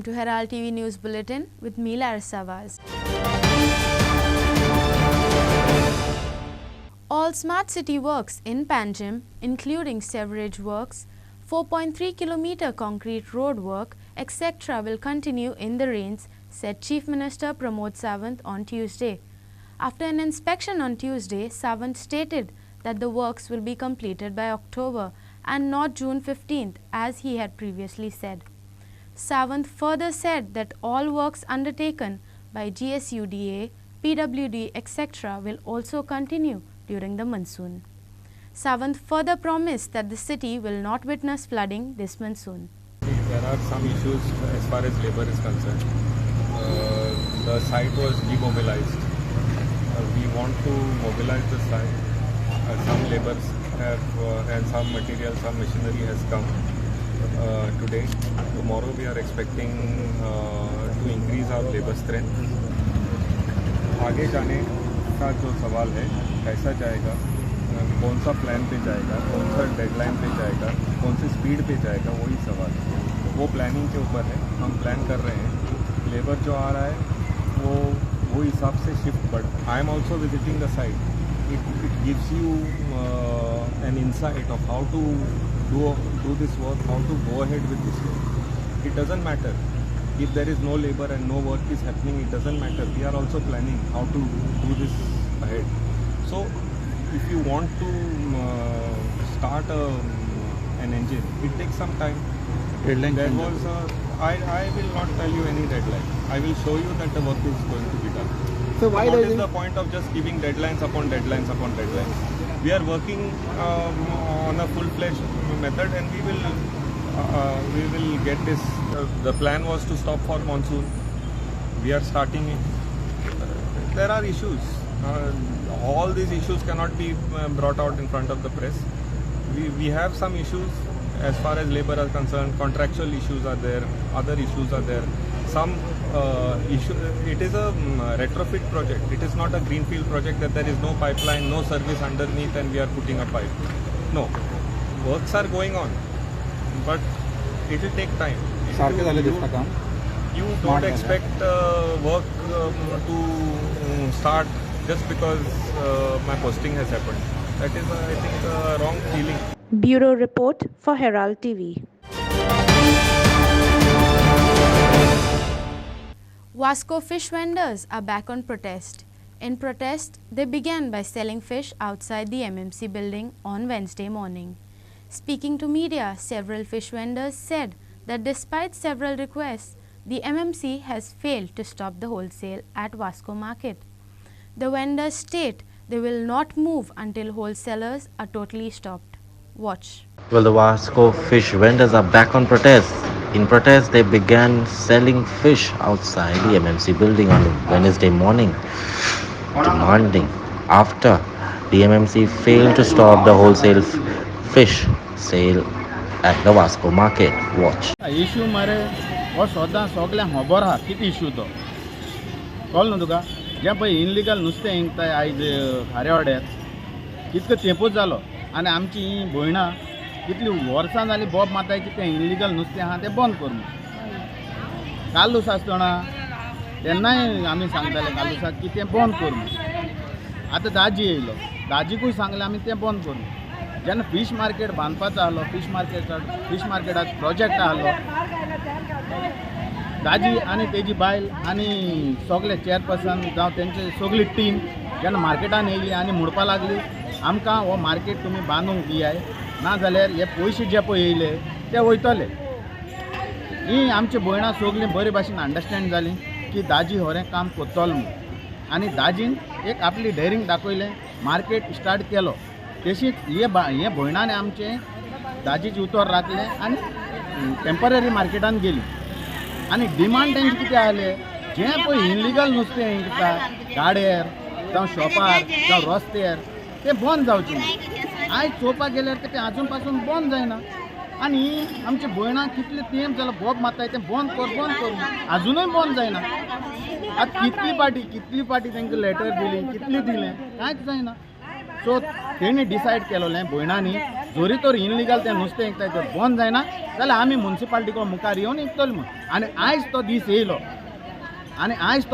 Welcome to Herald TV News Bulletin with me, Larissa Vaz. All smart city works in Panjim, including sewerage works, 4.3 km concrete road work, etc. will continue in the rains, said Chief Minister Pramod Sawant on Tuesday. After an inspection on Tuesday, Sawant stated that the works will be completed by October and not June 15th, as he had previously said. Sawant further said that all works undertaken by GSUDA, PWD, etc. will also continue during the monsoon. Sawant further promised that the city will not witness flooding this monsoon. There are some issues as far as labour is concerned. The site was demobilized. We want to mobilize the site. Some labours have and some material, some machinery has come today. Tomorrow we are expecting to increase our labour strength. आगे जाने का जो सवाल है, कैसा जाएगा, कौन सा प्लान पे जाएगा, कौन सा डेडलाइन पे जाएगा, कौन सी स्पीड पे जाएगा, वही सवाल है. वो प्लानिंग के ऊपर है. हम प्लान कर रहे हैं. लेबर जो आ रहा है वो हिसाब से shift. But I am also visiting the site. It gives you an insight of how to do this work, how to go ahead with this work. It doesn't matter if there is no labor and no work is happening. It doesn't matter. We are also planning how to do this ahead. So if you want to start an engine, it takes some time. Deadline. There was I will not tell you any deadline. I will show you that the work is going to be done. So why what is the point of just giving deadlines upon deadlines upon deadlines? We are working on a full-fledged method, and we will get this. The plan was to stop for monsoon. We are starting it. There are issues. All these issues cannot be brought out in front of the press. We have some issues as far as labor are concerned. Contractual issues are there. Other issues are there. Some issue. It is a retrofit project. It is not a greenfield project that there is no pipeline, no service underneath, and we are putting a pipe. No, works are going on, but it will take time. You don't expect work to start just because my posting has happened. That is, I think, a wrong feeling. Bureau Report for Herald TV. Wasco fish vendors are back on protest. In protest, they began by selling fish outside the MMC building on Wednesday morning. Speaking to media, several fish vendors said that despite several requests, the MMC has failed to stop the wholesale at Wasco market. The vendors state they will not move until wholesalers are totally stopped. Watch. Well, the Wasco fish vendors are back on protest. In protest, they began selling fish outside the MMC building on Wednesday morning, demanding after the MMC failed to stop the wholesale fish sale at the Wasco market. Watch. Issue mare or soda sogle hobar ha kit issue to call no tuka जे पळय illegal नुस्तें हिंगताय आयज खारेवाड्यार कितको तेंपूच जालो आनी आमची ही भयणां कितली वर्सां जालीं बोब माताय की तें इनलिगल नुस्तें आहा तें बंद कर म्हणून. कालूस आसतना तेन्नाय आमी सांगताले कालूसाक की तें बंद कर म्हणून. आतां दाजी येयलो, दाजीकूय सांगलें आमी तें बंद कर म्हणून. जेन्ना फीश मार्केट बांदपाचो आहलो, फीश मार्केटाचो प्रोजेक्ट आहलो, दाजी आनी तेजी बायल आनी सगळे चेअरपर्सन जावं तेंची सगळी टीम जेन्ना मार्केटान येयली आनी म्हणपा लागली आमकां हो मार्केट तुमी बांदूंक दियाय, ना जाल्यार हे पयशे जे पळय येयले ते वयतले. ही आमची भयणां सगळीं बरे भाशेन अंडरस्टँड जालीं की दाजी होरें काम कोत्तलो म्हूण. आनी दाजीन एक आपली डेरिंग दाखयलें, मार्केट स्टार्ट केलो. तशीच हे भयणांनी आमचें दाजीचें उतर राखलें आनी टेम्पररी मार्केटान गेलीं. आनी डिमांड तेंचे कितें आहलें, जें पळय इनलिगल नुस्तें विकता गाड्यार जावं शॉपार जावं रस्त्यार तें बंद जावचें न्हू. आयज चोवपाक गेल्यार तें आजून पासून बंद जायना. आनी आमचे भयणां कितले तेंप जालो बोब माताय तें बंद कर आजुनूय बंद जायना. आतां कितली पाटी तांकां लेटर दिली, कितली दिलें, कांयच जायना. सो तेणी डिसायड केलोलें भयणांनी जोरी तर इनलिगल तें नुस्तें विकताय तें बंद जायना जाल्यार आमी म्युन्सिपाल्टी कोण मुखार येवन विकतले म्हूण आनी आयज तो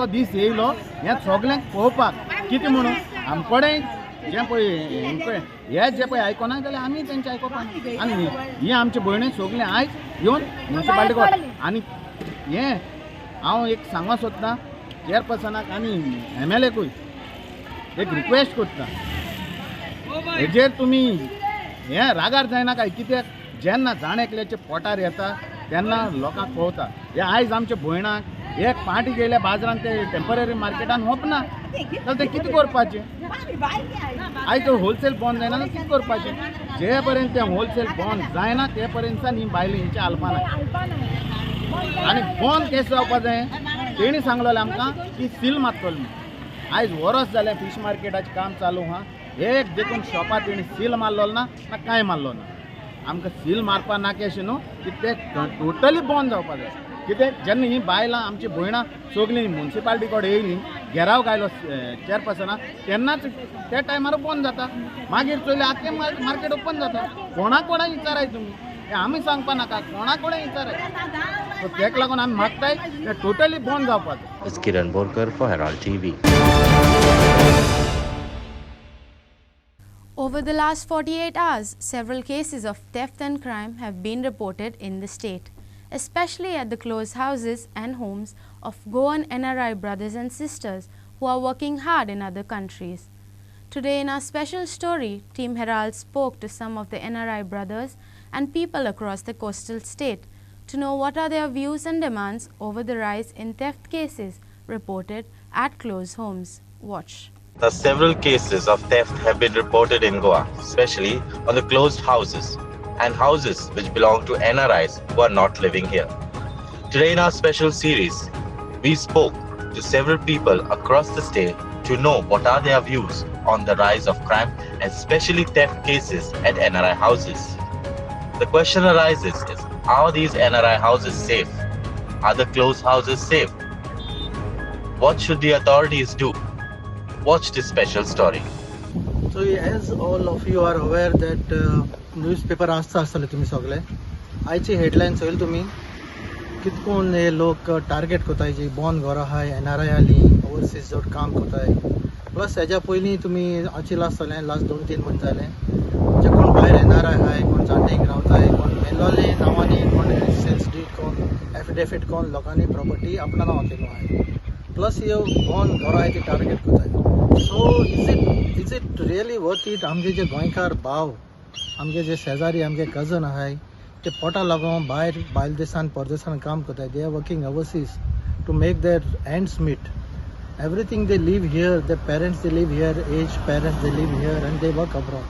दीस येयलो हें सगळ्यांक पळोवपाक कितें म्हणून आमकोडें जें पळय हे जे पळय आयकना जाल्यार आमी तेंचें आयकोपा आनी ही आमची भयणी सगळीं आयज येवन म्युन्सिपाल्टी कोण आनी हें हांव एक सांगूं सोदतां चेअरपर्सनाक आनी MLAकूय एक रिक्वेस्ट करता हेजेर तुमी हें रागार जायनाकाय कित्याक जेन्ना जाण एकल्याचे पोटार येता तेन्ना लोकांक कळटा हे आयज आमचे भयणाक एक पार्टी गेल्या बाजारांत ते टेम्पररी मार्केटान होपना जाल्यार तें कितें करपाचें आयज तो होलसेल बंद जायना जाल्यार कितें करपाचें जे पर्यंत तें होलसेल बंद जायना ते पर्यंत ही बायली हेंचे हालपाना आनी बंद केस जावपा जाय तेणी सांगलेलें आमकां की सील मारतलो म्हूण आयज वरस जालें फीश मार्केटाचें काम चालू आहा एक देखून शॉपार तेणी सील मारलेलो ना कांय मारलो ना आमकां सील मारपा नाका अशें न्हू की तें टोटली बंद जावपा जाय कित्याक जेन्ना ही बायलां आमची भयणां सगळीं म्युन्सिपाल्टी कडेन येयलीं घेराव गायलो चेअरपर्सना तेन्नाच त्या टायमार बंद जाता मागीर चोयलें आख्खें मार्केट ओपन जाता कोणाक विचाराय तुमी हें आमी सांगपा नाका कोणाक विचाराय सो तेका लागून आमी मागताय तें टोटली बंद जावपा जाय. It's Kiran Borkar for Herald TV. Over the last 48 hours, several cases of theft and crime have been reported in the state, especially at the closed houses and homes of Goan NRI brothers and sisters who are working hard in other countries. Today in our special story, Team Herald spoke to some of the NRI brothers and people across the coastal state to know what are their views and demands over the rise in theft cases reported at closed homes. Watch. Several cases of theft have been reported in Goa, especially on the closed houses and houses which belong to NRIs who are not living here. Today in our special series, we spoke to several people across the state to know what are their views on the rise of crime and especially theft cases at NRI houses. The question arises is, are these NRI houses safe? Are the closed houses safe? What should the authorities do? Watch this special story. So as all of you are aware that newspaper आसतले तुमी सगळे आयची headline Choyal तुमी कितकोन हे लोक target कोताय जी बॉन घरां आहाय NRI आली ओवरसीज जोड काम कोताय प्लस हेज्या पयलीं तुमी आचिल्लो आसतलें लास्ट 2-3 म्हयने जालें जे कोण भायर NRI आहाय कोण जाण्टेक रावताय कोण मेलोले नांवांनी कोण सेल्स डीड कोण एफिडेविट कोण लोकांनी प्रॉपर्टी आपणा नांवां केलो आहाय प्लस ह्यो बॉन घरां आहाय ती टार्गेट कोताय so is it really worth it आमगे जे गोंयकार भाव आमगे जे शेजारी आमगे कजन आहाय ते पोटा लागून भायर भायल देशान परदेशान काम करताय they are working overseas to make their ends meet everything they live here their parents they live here as parents they live here and they work abroad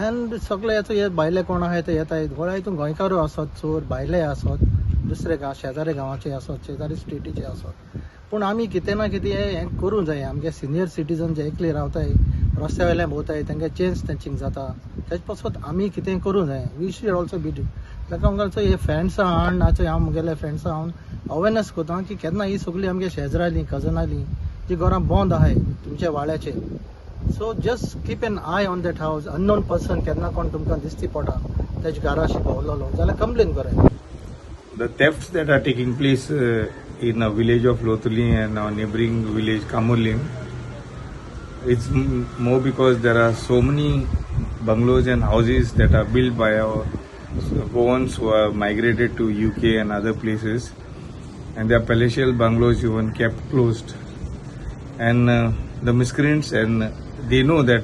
and सगळे याचो हे भायले कोण आहाय ते येताय गोळ्या हितून गोंयकारूय आसत चोर भायले आसत दुसरे गांव शेजारी गांवाचे आसत शेजारी स्टेटीचे आसत पूण आमी कितें ना कितें हें करूं जाय आमगे सिनियर सिटीजन जे एकले रावताय रस्त्या वयल्यान भोंवताय तांकां चेंज तेंचिंग जाता तेज पासत आमी कितें करूं जाय वी शुड ऑल्सो बी ताका आमकां हे फ्रेंड्सां हाड नाचे हांव मुगेले फ्रेंड्सां हांव अवेरनेस कोता की केन्ना ही सगळीं आमगे शेजरालीं कजनालीं जी घरां बंद आहाय तुमच्या वाड्याचे so just keep an eye on that house unknown person केन्ना कोण तुमकां दिसती पडटा तेज घराशी भोंवलोलो जाल्यार कंप्लेन कराय. The thefts that are taking place in a village of Lotuli and our neighboring village Kamurlim, it's more because there are so many bungalows and houses that are built by our Goans who are migrated to UK and other places, and their palatial bungalows even kept closed. And the miscreants, and they know that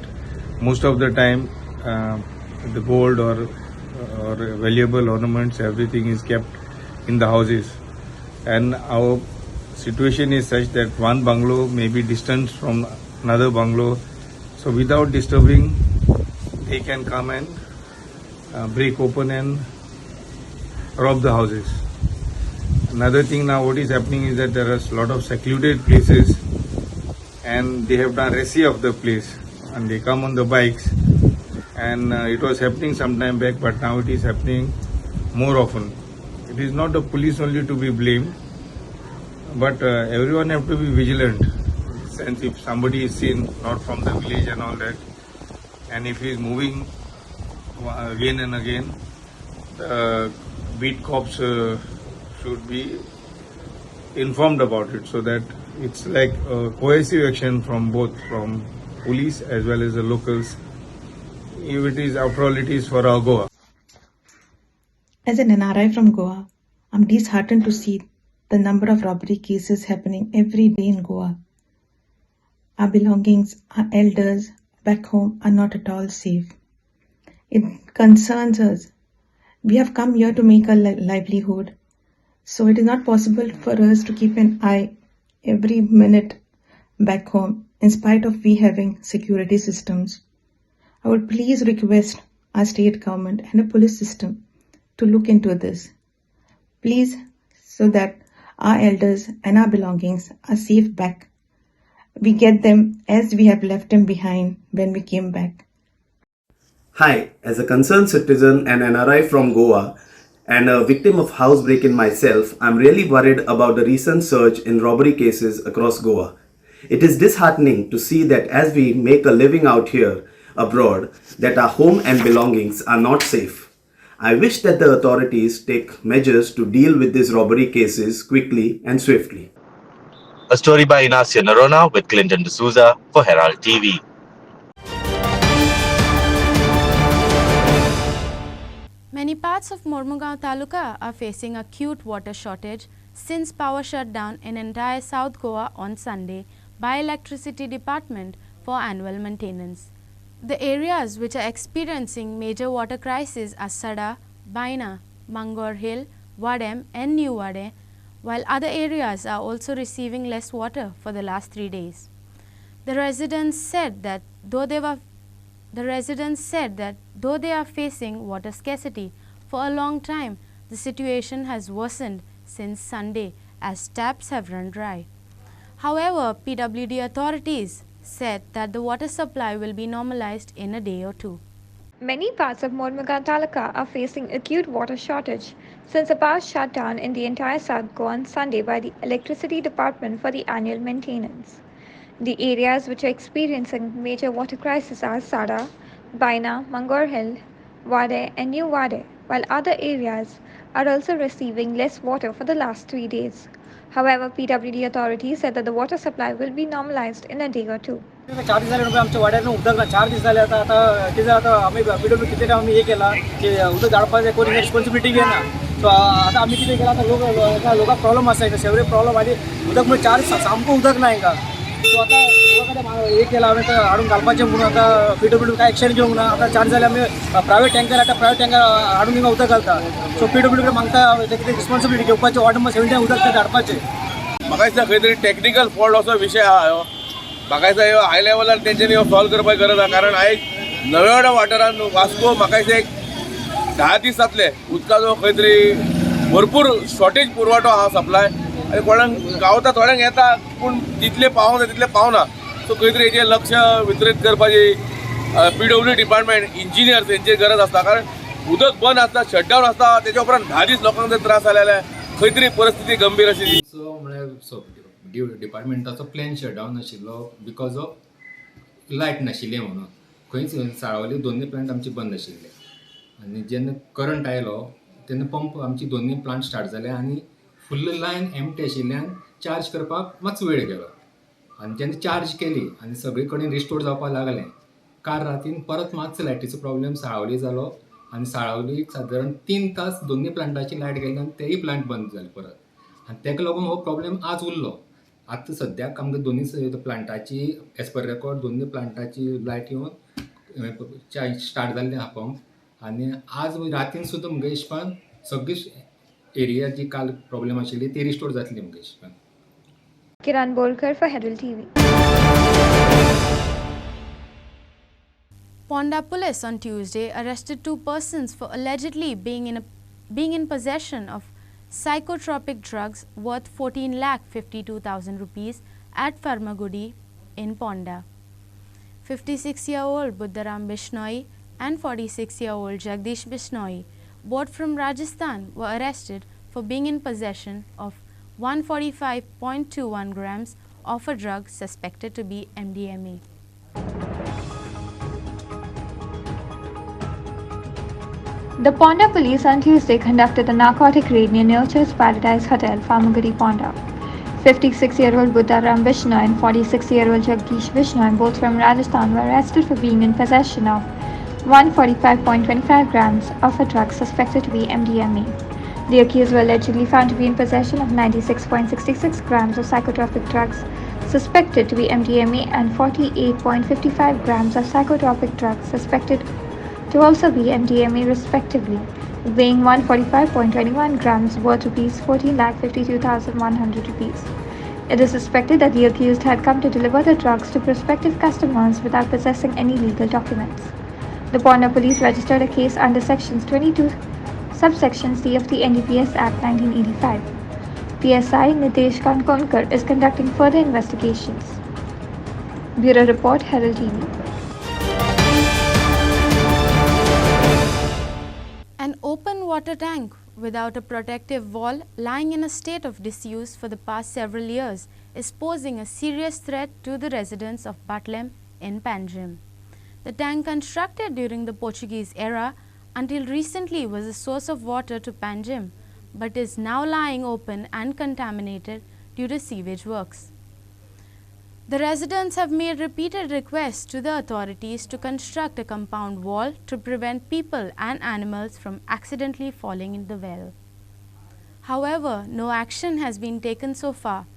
most of the time the gold or valuable ornaments, everything is kept in the houses, and our situation is such that one bungalow may be distant from another bungalow, so without disturbing they can come and break open and rob the houses. Another thing now what is happening is that there are a lot of secluded places and they have done resi of the place and they come on the bikes, and it was happening some time back, but now it is happening more often. It is not the police only to be blamed, but everyone have to be vigilant. Since if somebody is seen not from the village and all that, and if he is moving again and again, the beat cops should be informed about it, so that it's like a cohesive action from police as well as the locals. If it is, after all, it is for our Goa. As an NRI from Goa, I'm disheartened to see the number of robbery cases happening every day in Goa. Our belongings, our elders back home are not at all safe. It concerns us. We have come here to make a livelihood, so it is not possible for us to keep an eye every minute back home in spite of we having security systems. I would please request our state government and the police system to look into this, please, so that our elders and our belongings are safe back. We get them as we have left them behind when we came back. Hi, as a concerned citizen and NRI from Goa and a victim of house break-in myself, I'm really worried about the recent surge in robbery cases across Goa. It is disheartening to see that as we make a living out here abroad, that our home and belongings are not safe. I wish that the authorities take measures to deal with these robbery cases quickly and swiftly. A story by Inacio Norona with Clinton D'Souza for Herald TV. Many parts of Mormugaon Taluka are facing acute water shortage since power shut down in entire South Goa on Sunday by Electricity Department for annual maintenance. The areas which are experiencing major water crisis are Sada, Baina, Mangor Hill, Wadem and New Wade, while other areas are also receiving less water for the last 3 days. The residents said that though they are facing water scarcity for a long time, the situation has worsened since Sunday as taps have run dry. However, PWD authorities said that the water supply will be normalized in a day or two. Many parts of Mormugaon Taluka are facing acute water shortage since the power shut down in the entire South Goa on Sunday by the Electricity Department for the annual maintenance. The areas which are experiencing major water crisis are Sada, Baina, Mangor Hill, Wade and New Wade, while other areas are also receiving less water for the last 3 days. However, PWD authorities said that the water supply will be normalized in a day or two. 4 दिवस झाले आमच्या वाड्यानं उदक ना 4 दिवस झाले आता आम्ही PWD किती आम्ही हे केला की उदक झाडपाचे कोणी रिस्पॉन्सिबिलिटी घेना सो आता आम्ही किती केला आता लोक प्रॉब्लेम असायचा सेवरे प्रॉब्लेम आणि उदकमुळे 4 दिवस सामको उदक नाही का सो आता लोकांकडे हे केला आम्ही तर हाडून घालपाचे म्हणून आता PWD काय ॲक्शन घेऊन ना आता 4 झाले आम्ही प्रायव्हेट टँकर हाडून हिंगा उदक घालता सो PWD मागता किती रिस्पॉन्सिबिलिटी घेवपाचे वॉर्डमध्ये 70 उदक ते धाडपाचे म्हाका दिसता खंय तरी टॅक्निकल फॉल्ट असो विशय आहा ह्यो म्हाका दिसता ह्यो हाय लेवलार तेंच्यांनी ह्यो सॉल्व करपाची गरज आहा कारण आयज नव्या वाठारांत वास्को म्हाका दिसता एक 10 दीस जातले उदकाचो खंय तरी भरपूर शॉर्टेज पुरवठो आहा सप्लाय आनी कोणाक गावता थोड्यांक येता पूण जितले पावोंक जाय तितले पावना सो खंय तरी हेजेर लक्ष वितरीत करपाची PWD डिपार्टमेंट इंजिनियर्स हेंची गरज आसता कारण उदक बंद आसता शटडावन आसता तेच्या उपरांत 10 दीस लोकांक जर त्रास जाले जाल्यार खंय तरी परिस्थिती गंभीर अशी म्हळ्यार डिपार्टमेंटाचो प्लॅन शटडावन आशिल्लो बिकॉज ऑफ लायट नाशिल्ली म्हणून खंयच साळावली दोनूय प्लांट आमचे बंद आशिल्ले आनी जेन्ना करंट आयलो तेन्ना पंप आमची दोनूय प्लांट स्टार्ट जाले आनी फुल्ल लायन एम्प्टी आशिल्ल्यान चार्ज करपाक मातसो वेळ गेलो आनी जेन्ना चार्ज केली आनी सगळे कडेन रिस्टोर जावपाक लागलें काल रातीन परत मातसो लायटीचो प्रॉब्लेम साळावली जालो आनी साळावली सादारण 3 तास दोनूय प्लांटाची लायट गेली आनी तेय प्लांट बंद जाले परत आनी ताका लागून हो प्रॉब्लेम आज उरलो आतां सद्याक आमकां दोनूय प्लांटाची एज पर रेकॉर्ड दोनूय प्लांटाची लायट येवन स्टार्ट जाल्ली आहा पंप आनी आज रातीन सुद्दां म्हगे हिशपान सगळी एरिया जी काल प्रॉब्लेम आशिल्ली ती रिस्टोर जातली म्हगे हिशपान. Kiran Bolkar for Herald TV. Ponda police on Tuesday arrested 2 persons for allegedly being in possession of psychotropic drugs worth 14,52,000 rupees at Farmagudi in Ponda. 56-year-old Buddharam Bishnoi and 46-year-old Jagdish Bishnoi, both from Rajasthan, were arrested for being in possession of 145.21 grams of a drug suspected to be MDMA. The Ponda police on Tuesday conducted a narcotic raid near Nurture's Paradise Hotel, Famagari, Ponda. 56-year-old Buddharam Vishnu and 46-year-old Jagdish Vishnu, both from Rajasthan, were arrested for being in possession of 145.25 grams of a drug suspected to be MDMA. The accused were allegedly found to be in possession of 96.66 grams of psychotropic drugs suspected to be MDMA and 48.55 grams of psychotropic drugs suspected to also be MDMA respectively, weighing 145.21 grams worth rupees 14,52,100 rupees. It is suspected that the accused had come to deliver the drugs to prospective customers without possessing any legal documents. The Ponda police registered a case under sections 22 subsection C of the NDPS Act 1985. PSI Nitesh Kankonkar is conducting further investigations. Bureau Report, Herald TV. An open water tank without a protective wall lying in a state of disuse for the past several years is posing a serious threat to the residents of Batlem in Panjim. The tank, constructed during the Portuguese era, until recently was a source of water to Panjim, but is now lying open and contaminated due to sewage works. The residents have made repeated requests to the authorities to construct a compound wall to prevent people and animals from accidentally falling in the well. However, no action has been taken so far.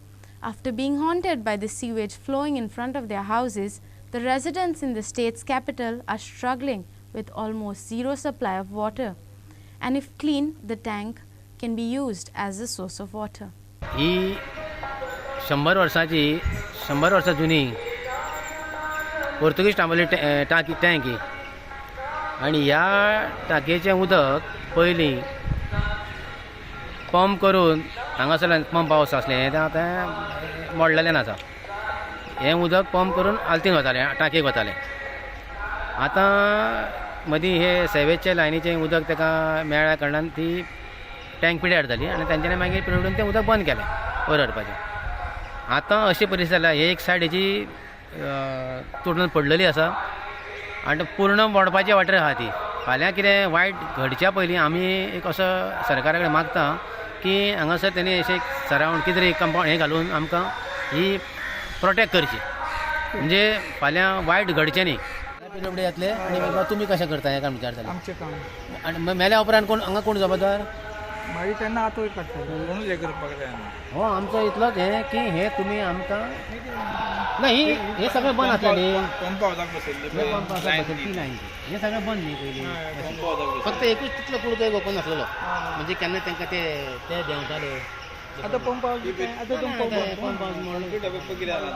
After being haunted by the sewage flowing in front of their houses, the residents in the state's capital are struggling with almost zero supply of water, and if clean, the tank can be used as a source of water. ही 100 वर्सां जुनी पोर्तुगीज टांबोली टँकी आनी ह्या टांकयेचें उदक पयलीं pump करून हांगासरल्यान pump हावस आसलें तें आतां मोडलेलें आसा. हें उदक पंप करून आल्तीन वतालें, टांकयेक वतालें. आतां मदीं हे सेवेजचे लायनीचें उदक ताका मेळ्ळ्या कारणान ती टँक पिड्यार जाली आनी तांच्यांनी मागीर पिड्यारून तें उदक बंद केलें वयर व्हरपाचें. आतां अशी परिस्थिती जाल्या, हे एक सायड हेची तुटून पडलेली आसा आनी पूर्ण मोडपाचे वाटेर आहा ती. फाल्यां कितें वायट घडच्या पयलीं आमी एक असो सरकारा कडेन मागता की हांगासर तेणी अशें सरावंड कितें तरी कंपाउंड हें घालून आमकां ही प्रोटेक्ट करची, म्हणजे फाल्यां वायट घडचें न्ही. पिडब्ल्यू येतले आनी बाबा तुमी कशें करता हें काम विचारतले. आमचें काम आनी मेल्या उपरांत कोण हांगा कोण जबाबदार मागीर तेन्ना आतां काडटले म्हणून हें करपाक जाय. हो आमचो इतलोच हें की हें तुमी आमकां नाही हे सगळें बंद आसलें न्ही. पंप हावसाक बसयल्ली ती नाही, हें सगळें बंद न्ही पयलीं. फक्त एकूच तितलो कुडको एक ओपन आसलेलो, म्हणजे केन्ना तांकां ते देंवताले. आतां पंप हावस आतां तो पंप हावस म्हणून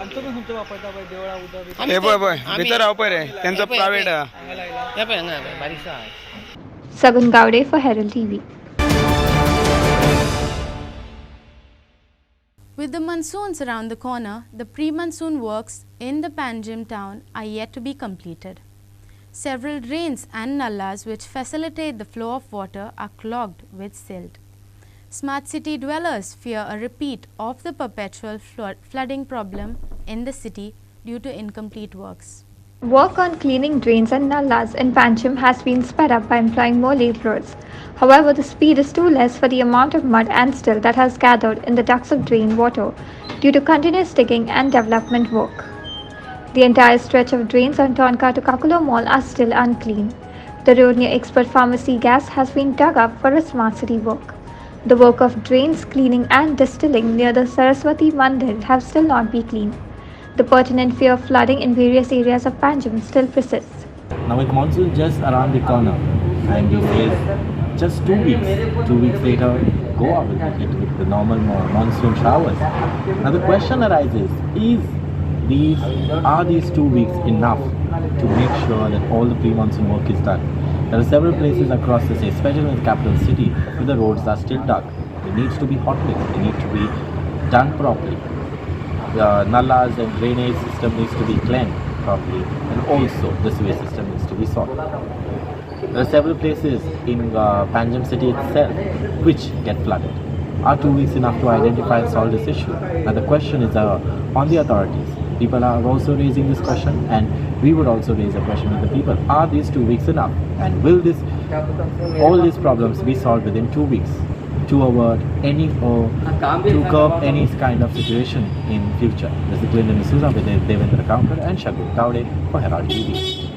आमचो खंयचो वापरता पळय देवळा उदक हे पळय पळय भितर राव पळय रे, तेंचो प्रायवेट हे पळय हांगा बारीकसा. Sagun Gowde for Herald TV. With the monsoons around the corner, the pre-monsoon works in the Panjim town are yet to be completed. Several drains and nallas which facilitate the flow of water are clogged with silt. Smart city dwellers fear a repeat of the perpetual flooding problem in the city due to incomplete works. Work on cleaning drains and nallas in Panjim has been sped up by employing more labourers. However, the speed is too less for the amount of mud and silt that has gathered in the ducts of drain water due to continuous digging and development work. The entire stretch of drains on Tonka to Kakulo Mall are still unclean. The road near Expert Pharmacy Gas has been dug up for a smart city work. The work of drains cleaning and distilling near the Saraswati Mandir have still not been cleaned. The pertinent fear of flooding in various areas of Panjim still persists. Now with monsoon just around the corner and these days just 2 weeks later Goa will be hit with the normal monsoon showers. Now the question arises, are these 2 weeks enough to make sure that all the pre-monsoon work is done? There are several places across the state, especially in the capital city, where the roads are still dug. It needs to be hot mixed, they need to be done properly. The nallas and drainage system needs to be cleaned properly, and also the sewage system needs to be solved. There are several places in Panjim city itself which get flooded. Are 2 weeks enough to identify and solve this issue? Now the question is on the authorities. People are also raising this question, and we would also raise a question with the people. Are these 2 weeks enough? And will all these problems be solved within 2 weeks to avoid any or to curb any kind of situation in future? This is Clinton D'Souza with Devendra Kaunkar and Shagun Kaude for Herald TV.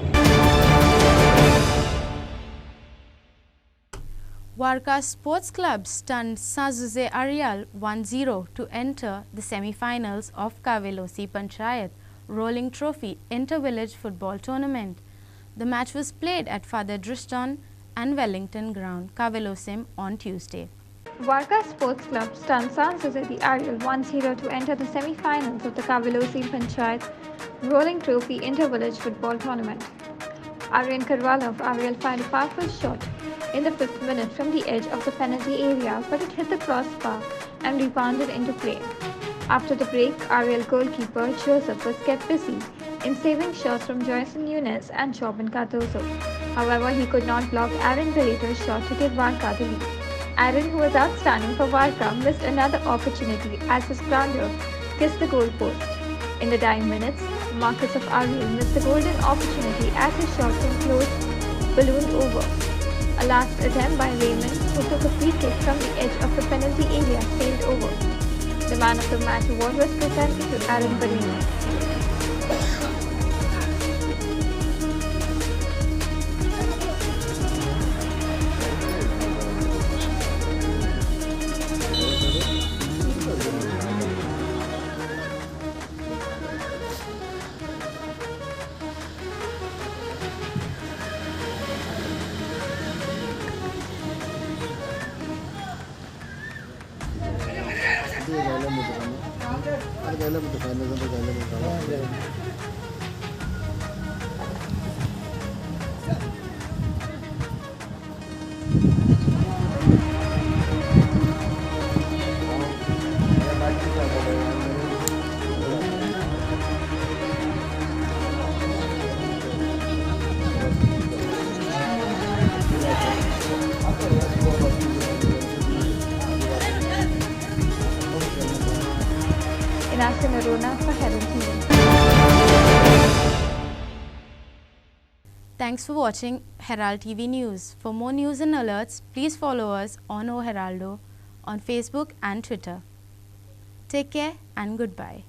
Varka Sports Club stunned San Jose Arial 1-0 to enter the semi-finals of Kavelosi Panchayat Rolling Trophy Inter-Village Football Tournament. The match was played at Father Driston and Wellington Ground, Kavelosim on Tuesday. Varka Sports Club stunned San Jose the Ariel 1-0 to enter the semi-finals of the Kavelosi Panchayat Rolling Trophy Inter-Village Football Tournament. Aryan Karwala of Ariel fired a powerful shot in the 5th minute from the edge of the penalty area, but it hit the crossbar and rebounded into play. After the break, Ariel goalkeeper Joseph was kept busy in saving shots from Joyson Nunes and Chobin Cardozo. However, he could not block Aaron Barreto's shot to give Varka the lead. Aaron, who was outstanding for Varka, missed another opportunity as his grounder kissed the goal post. In the dying minutes, Marcus of Ariel missed the golden opportunity as his shot from close ballooned over. A last attempt by Raymond, who took a free kick from the edge of the penalty area, sailed over. The man of the match award was presented to Aaron Barrito. For Herald TV. Thanks for watching Herald TV News. For more news and alerts, please follow us on O Heraldo on Facebook and Twitter. Take care and goodbye.